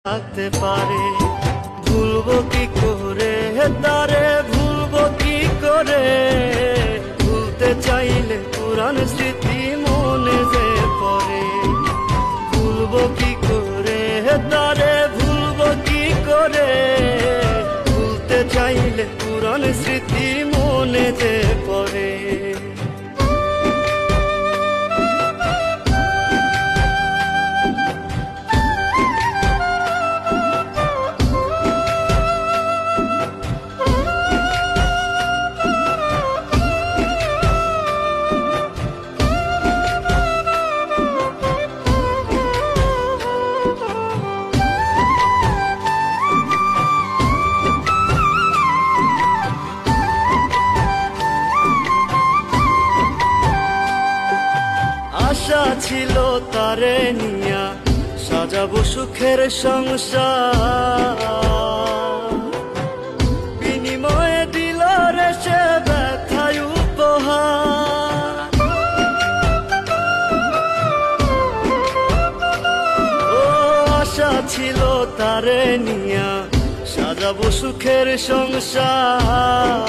থাকতে পারে। ভুলবো কি করে তারে, ভুলবো কি করে, ভুলতে চাইলে পুরান স্মৃতি মনে যে পড়ে। ভুলবো কি করে তারে, ভুলবো কি করে, ভুলতে চাইলে পুরান স্মৃতি মনে যে পড়ে। আশা ছিল তারে নিয়া সাজাবো সুখের সংসার, বিনিময়ে দিল রে সে ব্যথায় উপহার। ও আশা ছিল তারে নিয়া সাজাবো সুখের সংসার,